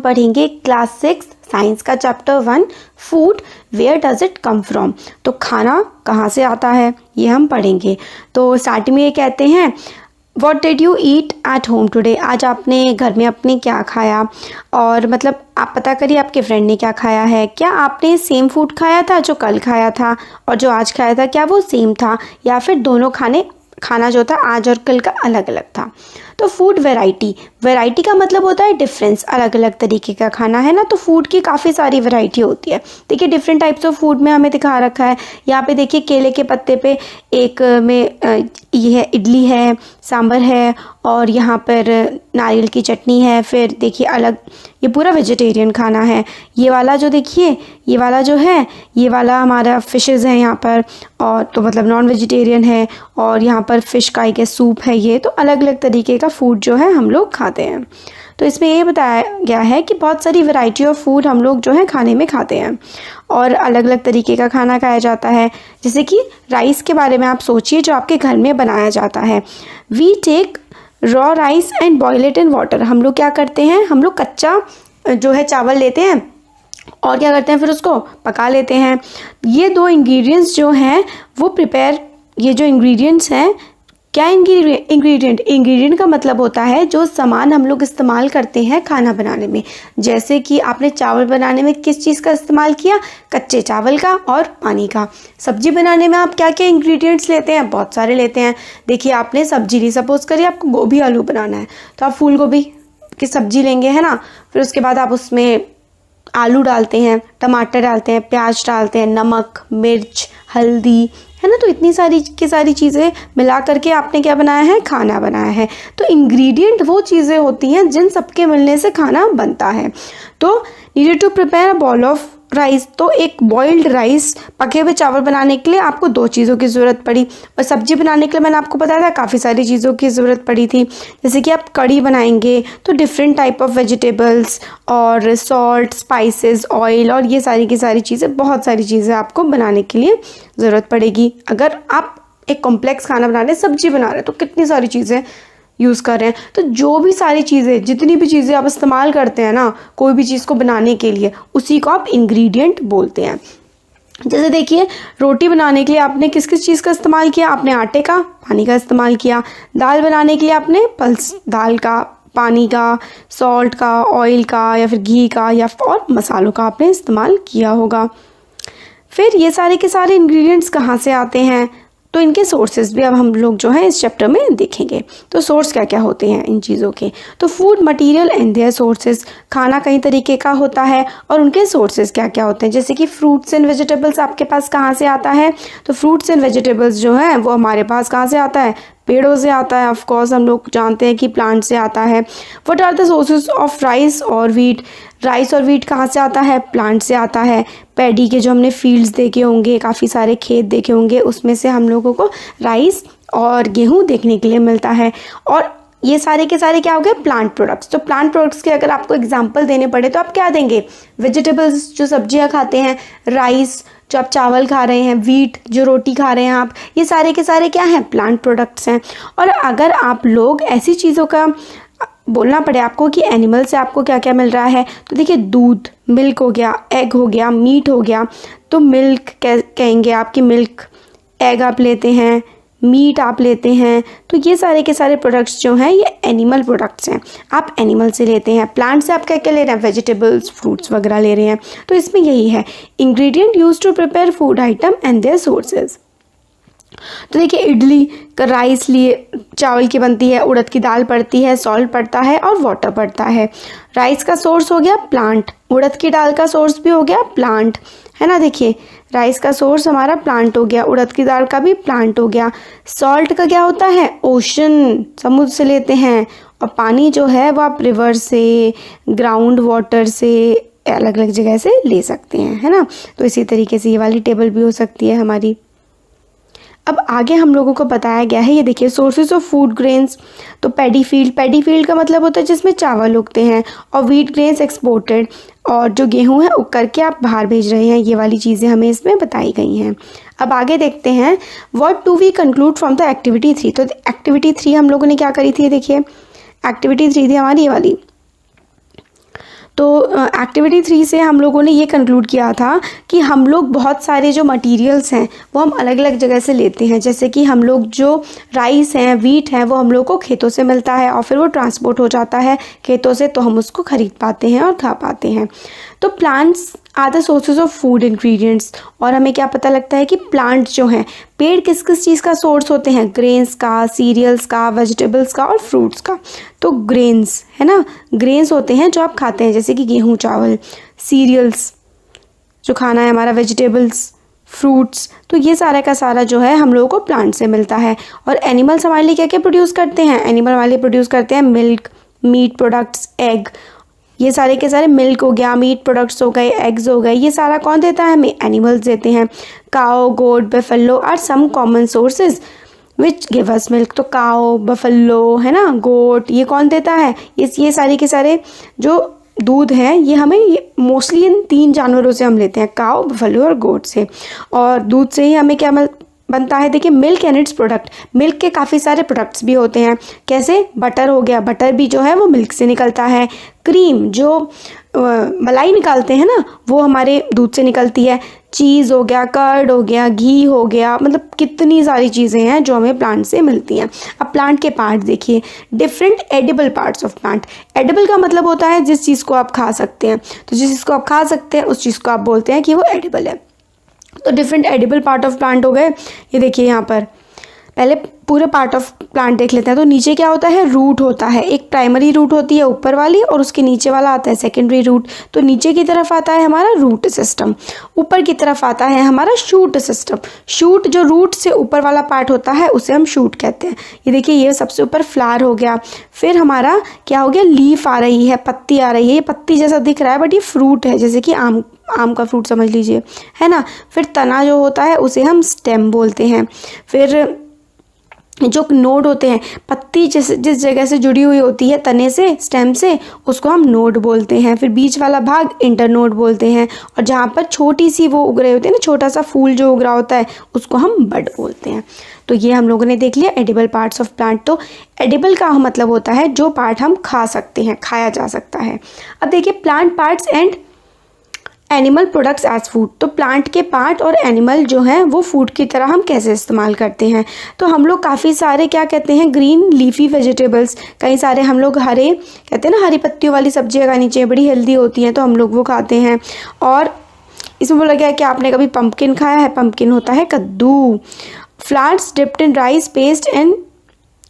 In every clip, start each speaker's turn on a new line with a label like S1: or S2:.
S1: पढ़ेंगे class 6 science का chapter 1 food where does it come from. तो खाना कहाँ से आता है ये हम पढ़ेंगे। तो स्टार्टिंग में ये कहते हैं What did you eat at home today? आज आपने घर में अपने क्या खाया। और मतलब आप पता करिए आपके फ्रेंड ने क्या खाया है। क्या आपने सेम फूड खाया था जो कल खाया था और जो आज खाया था, क्या वो सेम था या फिर दोनों खाना जो था आज और कल का अलग अलग था। तो फूड वैरायटी का मतलब होता है डिफरेंस, अलग अलग तरीके का खाना है ना। तो फूड की काफ़ी सारी वैरायटी होती है। देखिए डिफरेंट टाइप्स ऑफ फूड में हमें दिखा रखा है। यहाँ पे देखिए केले के पत्ते पे एक में ये है इडली है, सांभर है और यहाँ पर नारियल की चटनी है। फिर देखिए अलग ये पूरा वेजिटेरियन खाना है। ये वाला जो देखिए ये वाला जो है ये वाला हमारा फिशेस है यहाँ पर, और तो मतलब नॉन वेजिटेरियन है। और यहाँ पर फिश का एक सूप है। ये तो अलग अलग तरीके का फूड जो है हम लोग खाते हैं। तो इसमें ये बताया गया है कि बहुत सारी वैरायटी ऑफ फूड हम लोग जो है खाने में खाते हैं और अलग अलग तरीके का खाना खाया जाता है। जैसे कि राइस के बारे में आप सोचिए जो आपके घर में बनाया जाता है। We take raw rice and boil it in water. हम लोग क्या करते हैं, हम लोग कच्चा जो है चावल लेते हैं और क्या करते हैं फिर उसको पका लेते हैं। ये दो इंग्रेडिएंट्स जो हैं वो प्रिपेयर, ये जो इंग्रेडिएंट्स हैं क्या इंग्रेडिएंट का मतलब होता है जो सामान हम लोग इस्तेमाल करते हैं खाना बनाने में। जैसे कि आपने चावल बनाने में किस चीज़ का इस्तेमाल किया, कच्चे चावल का और पानी का। सब्जी बनाने में आप क्या क्या इंग्रेडिएंट्स लेते हैं, बहुत सारे लेते हैं। देखिए आपने सब्जी ली, सपोज करिए आपको गोभी आलू बनाना है तो आप फूल गोभी की सब्जी लेंगे है ना। फिर उसके बाद आप उसमें आलू डालते हैं, टमाटर डालते हैं, प्याज डालते हैं, नमक, मिर्च, हल्दी है ना। तो इतनी सारी चीज़ें मिला करके आपने क्या बनाया है, खाना बनाया है। तो इंग्रेडिएंट वो चीज़ें होती हैं जिन सबके मिलने से खाना बनता है। तो needed to prepare a bowl of rice, तो एक बॉइल्ड राइस पके हुए चावल बनाने के लिए आपको दो चीज़ों की ज़रूरत पड़ी। और सब्जी बनाने के लिए मैंने आपको बताया था काफ़ी सारी चीज़ों की ज़रूरत पड़ी थी। जैसे कि आप कढ़ी बनाएंगे तो डिफरेंट टाइप ऑफ वेजिटेबल्स और सॉल्ट, स्पाइसेस, ऑयल और ये सारी की सारी चीज़ें, बहुत सारी चीज़ें आपको बनाने के लिए ज़रूरत पड़ेगी। अगर आप एक कॉम्प्लेक्स खाना बना रहे हैं, सब्जी बना रहे हैं, तो कितनी सारी चीज़ें यूज़ कर रहे हैं। तो जो भी सारी चीज़ें, जितनी भी चीज़ें आप इस्तेमाल करते हैं ना कोई भी चीज़ को बनाने के लिए, उसी को आप इंग्रेडिएंट बोलते हैं। जैसे देखिए रोटी बनाने के लिए आपने किस किस चीज़ का इस्तेमाल किया, आपने आटे का, पानी का इस्तेमाल किया। दाल बनाने के लिए आपने पल्स दाल का, पानी का, सॉल्ट का, ऑयल का या फिर घी का या और मसालों का आपने इस्तेमाल किया होगा। फिर ये सारे के सारे इंग्रेडिएंट्स कहाँ से आते हैं, तो इनके सोर्सेज भी अब हम लोग जो है इस चैप्टर में देखेंगे। तो सोर्स क्या क्या होते हैं इन चीज़ों के, तो food material and their sources, खाना कई तरीके का होता है और उनके सोर्सेज क्या क्या होते हैं। जैसे कि फ्रूट्स एंड वेजिटेबल्स आपके पास कहाँ से आता है, तो फ्रूट्स एंड वेजिटेबल्स जो है वो हमारे पास कहाँ से आता है, पेड़ों से आता है। ऑफ कोर्स हम लोग जानते हैं कि प्लांट से आता है। What are the sources of rice और वीट, राइस और वीट कहाँ से आता है, प्लांट से आता है। पैडी के जो हमने फील्ड्स देखे होंगे, काफ़ी सारे खेत देखे होंगे, उसमें से हम लोगों को राइस और गेहूँ देखने के लिए मिलता है। और ये सारे के सारे क्या हो गए, प्लांट प्रोडक्ट्स। तो प्लांट प्रोडक्ट्स के अगर आपको एग्जांपल देने पड़े तो आप क्या देंगे, वेजिटेबल्स जो सब्जियां खाते हैं, राइस जो आप चावल खा रहे हैं, वीट जो रोटी खा रहे हैं आप, ये सारे के सारे क्या हैं, प्लांट प्रोडक्ट्स हैं। और अगर आप लोग ऐसी चीज़ों का बोलना पड़े आपको कि एनिमल से आपको क्या क्या मिल रहा है, तो देखिए दूध, मिल्क हो गया, एग हो गया, मीट हो गया। तो मिल्क कहेंगे आपकी मिल्क, एग आप लेते हैं, मीट आप लेते हैं। तो ये सारे के सारे प्रोडक्ट्स जो हैं ये एनिमल प्रोडक्ट्स हैं, आप एनिमल से लेते हैं। प्लांट से आप क्या क्या ले रहे हैं, वेजिटेबल्स, फ्रूट्स वगैरह ले रहे हैं। तो इसमें यही है ingredient use to prepare food item and their sources. तो देखिए इडली का राइस लिए चावल की बनती है, उड़द की दाल पड़ती है, सॉल्ट पड़ता है और वाटर पड़ता है। राइस का सोर्स हो गया प्लांट, उड़द की दाल का सोर्स भी हो गया प्लांट, है ना। देखिए राइस का सोर्स हमारा प्लांट हो गया, उड़द की दाल का भी प्लांट हो गया। सॉल्ट का क्या होता है, ओशन, समुद्र से लेते हैं। और पानी जो है वो आप रिवर से, ग्राउंड वाटर से, अलग अलग जगह से ले सकते हैं, है ना। तो इसी तरीके से ये वाली टेबल भी हो सकती है हमारी। अब आगे हम लोगों को बताया गया है, ये देखिए सोर्सेज ऑफ फूड ग्रेन्स। तो पैडी फील्ड का मतलब होता है जिसमें चावल उगते हैं, और व्हीट ग्रेन्स एक्सपोर्टेड, और जो गेहूं है उग करके आप बाहर भेज रहे हैं। ये वाली चीज़ें हमें इसमें बताई गई हैं। अब आगे देखते हैं what do we conclude from the activity 3। तो एक्टिविटी 3 हम लोगों ने क्या करी थी, देखिए एक्टिविटी 3 थी हमारी ये वाली। तो एक्टिविटी 3 से हम लोगों ने ये कंक्लूड किया था कि हम लोग बहुत सारे जो मटेरियल्स हैं वो हम अलग अलग जगह से लेते हैं। जैसे कि हम लोग जो राइस हैं, वीट हैं, वो हम लोग को खेतों से मिलता है और फिर वो ट्रांसपोर्ट हो जाता है खेतों से, तो हम उसको खरीद पाते हैं और खा पाते हैं। तो plants are the sources of food ingredients. और हमें क्या पता लगता है कि प्लांट्स जो हैं, पेड़ किस किस चीज़ का सोर्स होते हैं? ग्रेन्स का, सीरियल्स का, वेजिटेबल्स का और फ्रूट्स का। तो ग्रेन्स है ना, ग्रेन्स होते हैं जो आप खाते हैं, जैसे कि गेहूँ, चावल। सीरियल्स जो खाना है हमारा, वेजिटेबल्स, फ्रूट्स। तो ये सारा का सारा जो है हम लोगों को प्लांट से मिलता है। और एनिमल्स हमारे लिए क्या क्या प्रोड्यूस करते हैं? एनिमल हमारे लिए प्रोड्यूस करते हैं मिल्क, मीट प्रोडक्ट्स, एग। ये सारे के सारे, मिल्क हो गया, मीट प्रोडक्ट्स हो गए, एग्स हो गए, ये सारा कौन देता है हमें? एनिमल्स देते हैं। Cow, goat, buffalo are some common sources which give us milk. तो काओ, बफेलो है ना, गोट, ये कौन देता है? ये सारे के सारे जो दूध है ये हमें मोस्टली इन 3 जानवरों से हम लेते हैं, काओ, बफेलो और गोट से। और दूध से ही हमें क्या बनता है? देखिए, milk and it's product. Milk के काफ़ी सारे प्रोडक्ट्स भी होते हैं। कैसे? बटर हो गया, बटर भी जो है वो मिल्क से निकलता है। क्रीम, जो मलाई निकालते हैं ना, वो हमारे दूध से निकलती है। चीज़ हो गया, कर्ड हो गया, घी हो गया, मतलब कितनी सारी चीज़ें हैं जो हमें प्लांट से मिलती हैं। अब प्लांट के पार्ट देखिए, different edible parts of plant. Edible का मतलब होता है जिस चीज़ को आप खा सकते हैं। तो जिस चीज़ को आप खा सकते हैं उस चीज़ को आप बोलते हैं कि वो एडिबल है। तो different edible part of plant हो गए। ये देखिए यहाँ पर पहले पूरे पार्ट ऑफ प्लांट देख लेते हैं। तो नीचे क्या होता है? रूट होता है। एक प्राइमरी रूट होती है ऊपर वाली, और उसके नीचे वाला आता है सेकेंडरी रूट। तो नीचे की तरफ आता है हमारा रूट सिस्टम, ऊपर की तरफ आता है हमारा शूट सिस्टम। शूट, जो रूट से ऊपर वाला पार्ट होता है उसे हम शूट कहते हैं। ये देखिए, ये सबसे ऊपर फ्लावर हो गया। फिर हमारा क्या हो गया? लीफ आ रही है, पत्ती आ रही है। ये पत्ती जैसा दिख रहा है बट ये फ्रूट है, जैसे कि आम का फ्रूट समझ लीजिए, है ना। फिर तना जो होता है उसे हम स्टेम बोलते हैं। फिर जो नोड होते हैं, पत्ती जिस जगह से जुड़ी हुई होती है तने से, स्टेम से, उसको हम नोड बोलते हैं। फिर बीच वाला भाग इंटरनोड बोलते हैं। और जहाँ पर छोटी सी वो उग रहे होते हैं ना, छोटा सा फूल जो उग रहा होता है, उसको हम बड बोलते हैं। तो ये हम लोगों ने देख लिया एडिबल पार्ट्स ऑफ प्लांट। तो एडिबल का मतलब होता है जो पार्ट हम खा सकते हैं, खाया जा सकता है। अब देखिए, plant parts and animal products as food. तो प्लांट के पार्ट और एनिमल जो हैं वो फूड की तरह हम कैसे इस्तेमाल करते हैं? तो हम लोग काफ़ी सारे क्या कहते हैं, ग्रीन लीफी वेजिटेबल्स, कई सारे हम लोग हरे कहते हैं ना, हरी पत्तियों वाली सब्जियां खानी चाहिए, बड़ी हेल्दी होती हैं, तो हम लोग वो खाते हैं। और इसमें बोला गया है कि आपने कभी पम्पकिन खाया है? पम्पकिन होता है कद्दू। Flowers dipped in rice paste and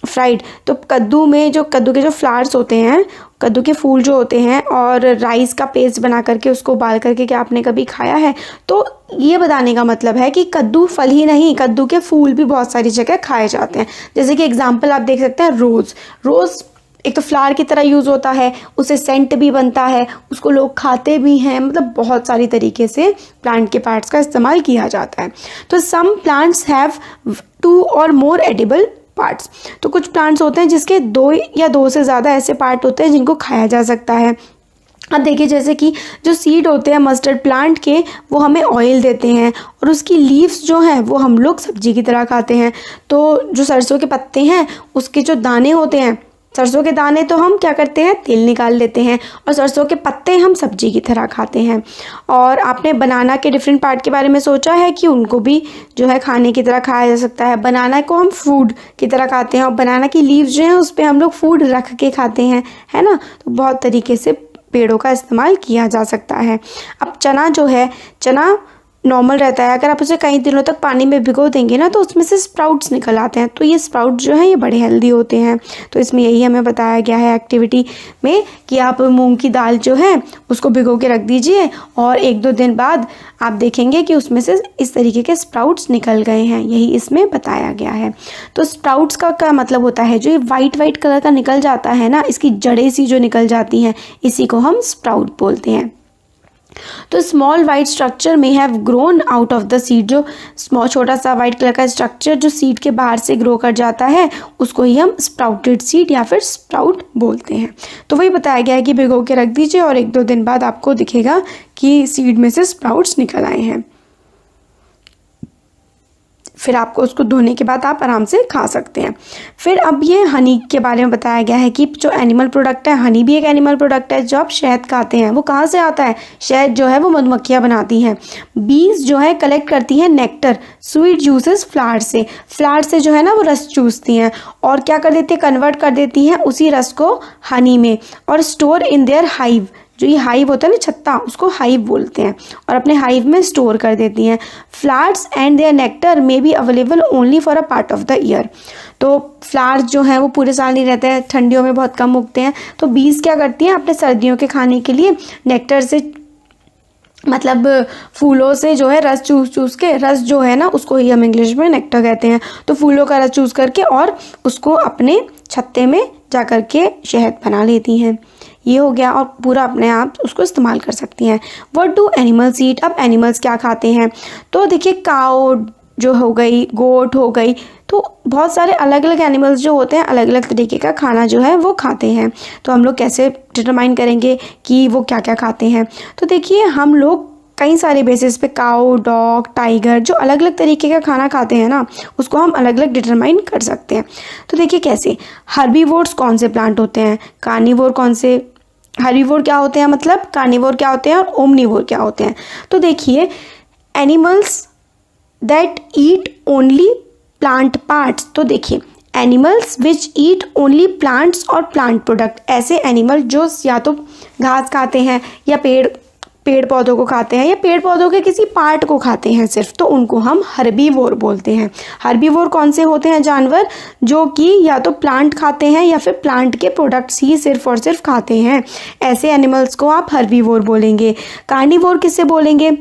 S1: fried. तो कद्दू में जो कद्दू के जो फ्लावर्स होते हैं, कद्दू के फूल जो होते हैं, और राइस का पेस्ट बना करके उसको उबाल करके क्या आपने कभी खाया है? तो ये बताने का मतलब है कि कद्दू फल ही नहीं, कद्दू के फूल भी बहुत सारी जगह खाए जाते हैं। जैसे कि एग्जांपल आप देख सकते हैं, रोज़ एक तो फ्लावर की तरह यूज़ होता है, उससे सेंट भी बनता है, उसको लोग खाते भी हैं। मतलब बहुत सारी तरीके से प्लांट के पार्ट्स का इस्तेमाल किया जाता है। तो सम प्लांट्स हैव 2 और मोर एडिबल पार्ट्स। तो कुछ प्लांट्स होते हैं जिसके 2 या 2 से ज़्यादा ऐसे पार्ट होते हैं जिनको खाया जा सकता है। अब देखिए, जैसे कि जो सीड होते हैं मस्टर्ड प्लांट के, वो हमें ऑयल देते हैं, और उसकी लीव्स जो हैं वो हम लोग सब्जी की तरह खाते हैं। तो जो सरसों के पत्ते हैं, उसके जो दाने होते हैं, सरसों के दाने तो हम क्या करते हैं, तेल निकाल लेते हैं, और सरसों के पत्ते हम सब्जी की तरह खाते हैं। और आपने बनाना के डिफरेंट पार्ट के बारे में सोचा है कि उनको भी जो है खाने की तरह खाया जा सकता है। बनाना को हम फूड की तरह खाते हैं, और बनाना की लीव्स जो हैं उस पर हम लोग फूड रख के खाते हैं, है ना। तो बहुत तरीके से पेड़ों का इस्तेमाल किया जा सकता है। अब चना जो है, चना नॉर्मल रहता है, अगर आप उसे कई दिनों तक पानी में भिगो देंगे ना तो उसमें से स्प्राउट्स निकल आते हैं। तो ये स्प्राउट्स जो हैं ये बड़े हेल्दी होते हैं। तो इसमें यही हमें बताया गया है एक्टिविटी में कि आप मूंग की दाल जो है उसको भिगो के रख दीजिए, और 1-2 दिन बाद आप देखेंगे कि उसमें से इस तरीके के स्प्राउट्स निकल गए हैं। यही इसमें बताया गया है। तो स्प्राउट्स का क्या मतलब होता है? जो ये वाइट कलर का निकल जाता है ना, इसकी जड़ें सी जो निकल जाती हैं, इसी को हम स्प्राउट बोलते हैं। तो स्मॉल वाइट स्ट्रक्चर में have grown out of the seed. जो छोटा सा वाइट कलर का स्ट्रक्चर जो सीड के बाहर से ग्रो कर जाता है, उसको ही हम स्प्राउटेड सीड या फिर स्प्राउट बोलते हैं। तो वही बताया गया है कि भिगो के रख दीजिए, और 1-2 दिन बाद आपको दिखेगा कि सीड में से स्प्राउट्स निकल आए हैं। फिर आपको उसको धोने के बाद आप आराम से खा सकते हैं। फिर अब ये हनी के बारे में बताया गया है कि जो एनिमल प्रोडक्ट है, हनी भी एक एनिमल प्रोडक्ट है। जो आप शहद खाते हैं वो कहाँ से आता है? शहद जो है वो मधुमक्खियाँ बनाती हैं। बीज जो है कलेक्ट करती हैं नेक्टर, स्वीट जूसेस फ्लावर से। फ्लावर से जो है ना वो रस चूसती हैं और क्या कर देती है, कन्वर्ट कर देती हैं उसी रस को हनी में और स्टोर इन देयर हाइव। जो ये हाइव होता है ना, छत्ता, उसको हाइव बोलते हैं, और अपने हाइव में स्टोर कर देती हैं। Flowers and their nectar may be available only for a part of the year. तो फ्लावर्स जो हैं वो पूरे साल नहीं रहते हैं, ठंडियों में बहुत कम उगते हैं। तो बीज क्या करती हैं, अपने सर्दियों के खाने के लिए नेक्टर से, मतलब फूलों से जो है रस चूस के, रस जो है ना उसको ही हम इंग्लिश में नेक्टर कहते हैं। तो फूलों का रस चूस करके और उसको अपने छत्ते में जा कर के शहद बना लेती हैं। ये हो गया, और पूरा अपने आप उसको इस्तेमाल कर सकती हैं। What do animals eat? अब एनिमल्स क्या खाते हैं? तो देखिए, काऊ जो हो गई, गोट हो गई, तो बहुत सारे अलग अलग एनिमल्स जो होते हैं अलग अलग तरीके का खाना जो है वो खाते हैं। तो हम लोग कैसे डिटरमाइन करेंगे कि वो क्या क्या खाते हैं? तो देखिए, हम लोग कई सारे बेसिस पे काऊ, डॉग, टाइगर जो अलग अलग तरीके का खाना खाते हैं ना, उसको हम अलग अलग डिटरमाइन कर सकते हैं। तो देखिए कैसे, हर्बीवोर्स कौन से प्लांट होते हैं, कार्निवोर कौन से, हर्बीवोर क्या होते हैं मतलब, कार्निवोर क्या होते हैं, और ओमनीवोर क्या होते हैं। तो देखिए, animals that eat only plant parts. तो देखिए, animals which eat only plants और प्लांट प्रोडक्ट, ऐसे एनिमल जो या तो घास खाते हैं या पेड़ पौधों को खाते हैं या पेड़ पौधों के किसी पार्ट को खाते हैं सिर्फ, तो उनको हम हर्बीवोर बोलते हैं। हर्बीवोर कौन से होते हैं जानवर? जो कि या तो प्लांट खाते हैं या फिर प्लांट के प्रोडक्ट्स ही सिर्फ और सिर्फ खाते हैं, ऐसे एनिमल्स को आप हर्बीवोर बोलेंगे। कार्निवोर किससे बोलेंगे?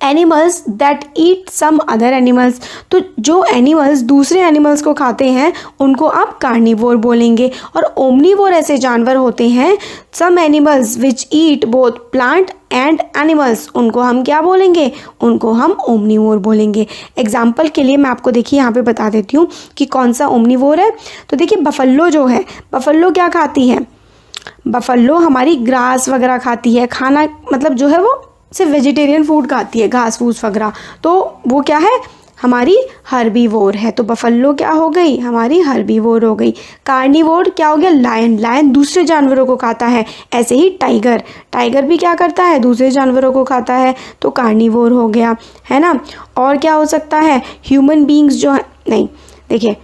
S1: Animals that eat some other animals. तो जो एनिमल्स दूसरे एनिमल्स को खाते हैं उनको आप कार्निवोर बोलेंगे। और ओमनीवोर ऐसे जानवर होते हैं, some animals which eat both plant and animals, उनको हम क्या बोलेंगे? उनको हम ओमनीवोर बोलेंगे। एग्जाम्पल के लिए मैं आपको देखिए यहाँ पे बता देती हूँ कि कौन सा ओमनीवोर है। तो देखिए, बफल्लो जो है, बफल्लो क्या खाती है? बफल्लो हमारी ग्रास वगैरह खाती है, खाना मतलब जो है वो सिर्फ वेजिटेरियन फूड खाती है, घास फूस वगैरह, तो वो क्या है? हमारी हर्बीवोर है। तो बफल्लो क्या हो गई? हमारी हर्बीवोर हो गई। कार्निवोर क्या हो गया? लायन, लायन दूसरे जानवरों को खाता है। ऐसे ही टाइगर, टाइगर भी क्या करता है? दूसरे जानवरों को खाता है, तो कार्निवोर हो गया, है ना। और क्या हो सकता है? ह्यूमन बींग्स जो है, नहीं देखिए,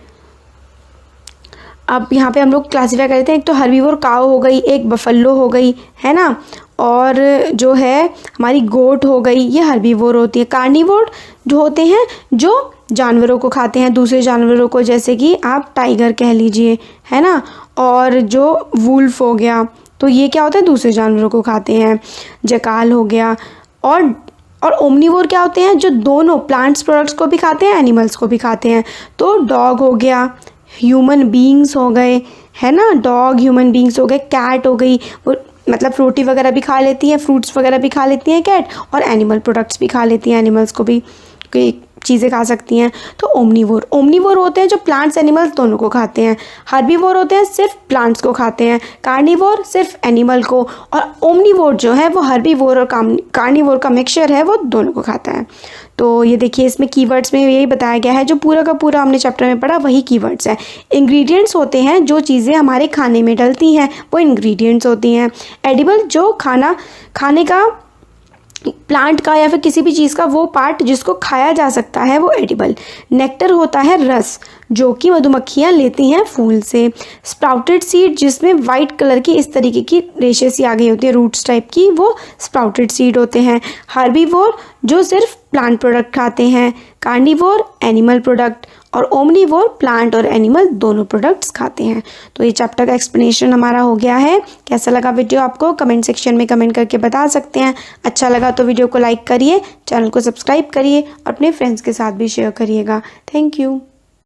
S1: अब यहाँ पे हम लोग क्लासीफाई करते हैं, एक तो हर्बीवोर काऊ हो गई, एक बफल्लो हो गई, है ना, और जो है हमारी गोट हो गई, ये हर्बीवोर होती है। कार्निवोर जो होते हैं जो जानवरों को खाते हैं, दूसरे जानवरों को, जैसे कि आप टाइगर कह लीजिए, है ना। और जो वुल्फ हो गया, तो ये क्या होता है? दूसरे जानवरों को खाते हैं। जकाल हो गया। और ओमनीवोर क्या होते हैं? जो दोनों प्लांट्स प्रोडक्ट्स को भी खाते हैं, एनिमल्स को भी खाते हैं। तो डॉग हो गया, ह्यूमन बींग्स हो गए, है ना, डॉग ह्यूमन बींग्स हो गए, कैट हो गई, वो मतलब फ्रूटी वगैरह भी खा लेती हैं, फ्रूट्स वगैरह भी खा लेती हैं कैट, और एनिमल प्रोडक्ट्स भी खा लेती हैं, एनिमल्स को भी कई चीज़ें खा सकती हैं। तो ओमनीवोर, ओमनीवोर होते हैं जो प्लांट्स एनिमल्स दोनों को खाते हैं। हर्बीवोर होते हैं सिर्फ प्लांट्स को खाते हैं। कार्निवोर सिर्फ एनिमल को, और ओमनीवोर जो है वो हर्बीवोर और कार्निवोर का मिक्सचर है, वो दोनों को खाता है। तो ये देखिए, इसमें कीवर्ड्स में यही बताया गया है, जो पूरा का पूरा हमने चैप्टर में पढ़ा वही कीवर्ड्स है। इंग्रेडिएंट्स होते हैं जो चीज़ें हमारे खाने में डलती हैं, वो इंग्रेडिएंट्स होती हैं। एडिबल, जो खाने का प्लांट का या फिर किसी भी चीज़ का वो पार्ट जिसको खाया जा सकता है, वो एडिबल। नेक्टर होता है रस, जो कि मधुमक्खियाँ लेती हैं फूल से। स्प्राउटेड सीड, जिसमें वाइट कलर की इस तरीके की रेशे सी आ गई होती है, रूट्स टाइप की, वो स्प्राउटेड सीड होते हैं। हर्बीवोर जो सिर्फ प्लांट प्रोडक्ट खाते हैं। कार्निवोर एनिमल प्रोडक्ट, और ओमनीवोर प्लांट और एनिमल दोनों प्रोडक्ट्स खाते हैं। तो ये चैप्टर का एक्सप्लेनेशन हमारा हो गया है। कैसा लगा वीडियो आपको कमेंट सेक्शन में कमेंट करके बता सकते हैं। अच्छा लगा तो वीडियो को लाइक करिए, चैनल को सब्सक्राइब करिए, और अपने फ्रेंड्स के साथ भी शेयर करिएगा। Thank you.